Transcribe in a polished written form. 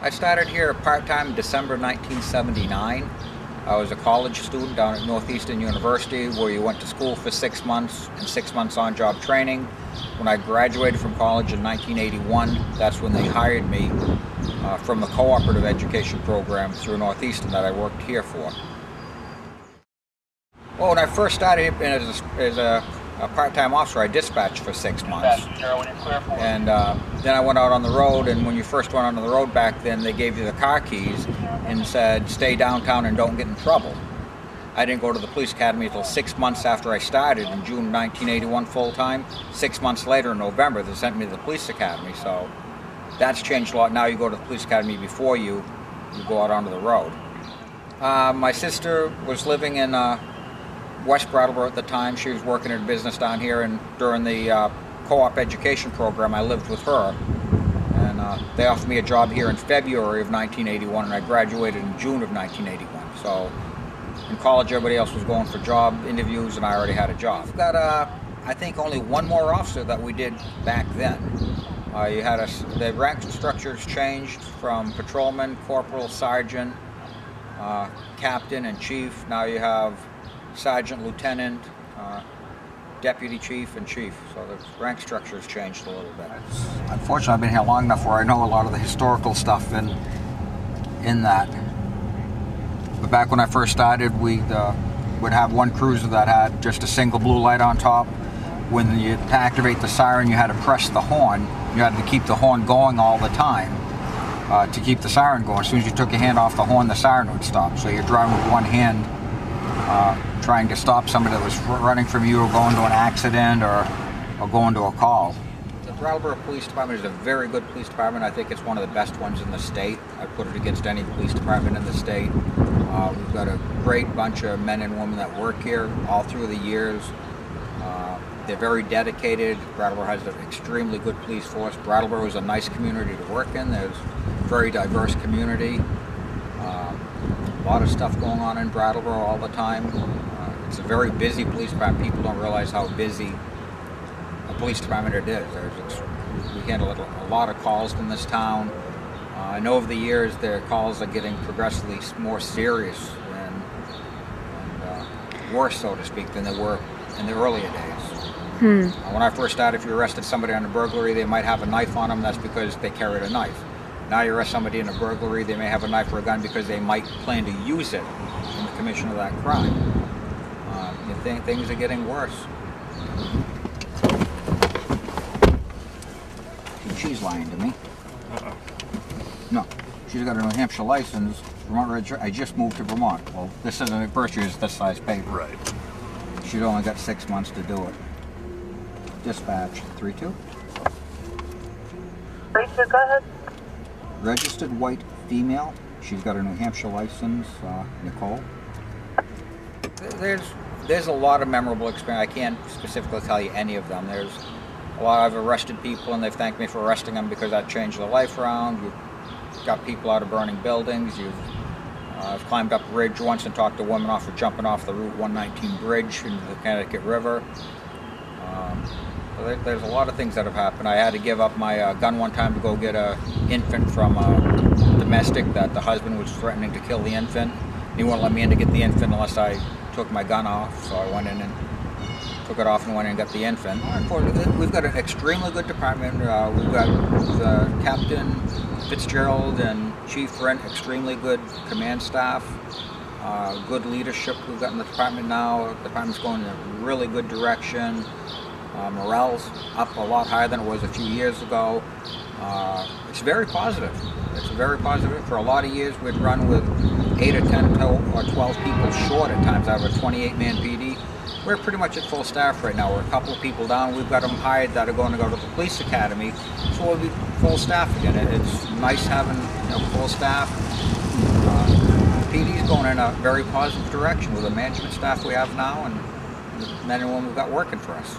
I started here part-time in December 1979. I was a college student down at Northeastern University where you went to school for 6 months and 6 months on-job training. When I graduated from college in 1981, that's when they hired me from the cooperative education program through Northeastern that I worked here for. Well, when I first started as a part-time officer, I dispatched for 6 months. And then I went out on the road, and when you first went on the road back then, they gave you the car keys and said, stay downtown and don't get in trouble. I didn't go to the police academy until 6 months after I started in June 1981 full-time. 6 months later in November, they sent me to the police academy. So that's changed a lot. Now you go to the police academy before you go out onto the road. My sister was living in West Brattleboro at the time. She was working in a business down here, and during the co-op education program I lived with her, and they offered me a job here in February of 1981, and I graduated in June of 1981. So in college everybody else was going for job interviews and I already had a job. We've got I think only one more officer that we did back then. You had the rank structures changed from patrolman, corporal, sergeant, captain and chief. Now you have sergeant, lieutenant, deputy chief, and chief. So the rank structure has changed a little bit. Unfortunately, I've been here long enough where I know a lot of the historical stuff in that. But back when I first started, we would have one cruiser that had just a single blue light on top. When you to activate the siren, you had to press the horn. You had to keep the horn going all the time to keep the siren going. As soon as you took your hand off the horn, the siren would stop. So you're driving with one hand, trying to stop somebody that was running from you or going to an accident or going to a call. The Brattleboro Police Department is a very good police department. I think it's one of the best ones in the state. I put it against any police department in the state. We've got a great bunch of men and women that work here all through the years. They're very dedicated. Brattleboro has an extremely good police force. Brattleboro is a nice community to work in. There's a very diverse community. A lot of stuff going on in Brattleboro all the time. It's a very busy police department. People don't realize how busy a police department it is. We handle a lot of calls in this town. I know over the years their calls are getting progressively more serious and worse, so to speak, than they were in the earlier days. When I first started, if you arrested somebody on a burglary, they might have a knife on them. That's because they carried a knife. Now you arrest somebody in a burglary, they may have a knife or a gun because they might plan to use it in the commission of that crime. You think things are getting worse. She's lying to me. No, she's got a New Hampshire license. Vermont, I just moved to Vermont. Well, this isn't a birth year, it's this size paper. Right. She's only got 6 months to do it. Dispatch 3-2. 3-2, go ahead. Registered white female. She's got a New Hampshire license, Nicole. There's a lot of memorable experience. I can't specifically tell you any of them. There's a lot. I've arrested people and they've thanked me for arresting them because that changed their life around. You've got people out of burning buildings. I've climbed up a bridge once and talked to a woman off of jumping off the Route 119 bridge into the Connecticut River. There's a lot of things that have happened. I had to give up my gun one time to go get an infant from a domestic that the husband was threatening to kill the infant. He wouldn't let me in to get the infant unless I took my gun off, so I went in and took it off and went in and got the infant. We've got an extremely good department. We've got Captain Fitzgerald and Chief Brent, extremely good command staff, good leadership we've got in the department now. The department's going in a really good direction. Morale's up a lot higher than it was a few years ago. It's very positive. It's very positive. For a lot of years we'd run with 8 or 10 or 12 people short at times out of a 28-man PD. We're pretty much at full staff right now. We're a couple of people down. We've got them hired that are going to go to the police academy, so we'll be full staff again. It's nice having full staff. PD's going in a very positive direction with the management staff we have now and the men and women we've got working for us.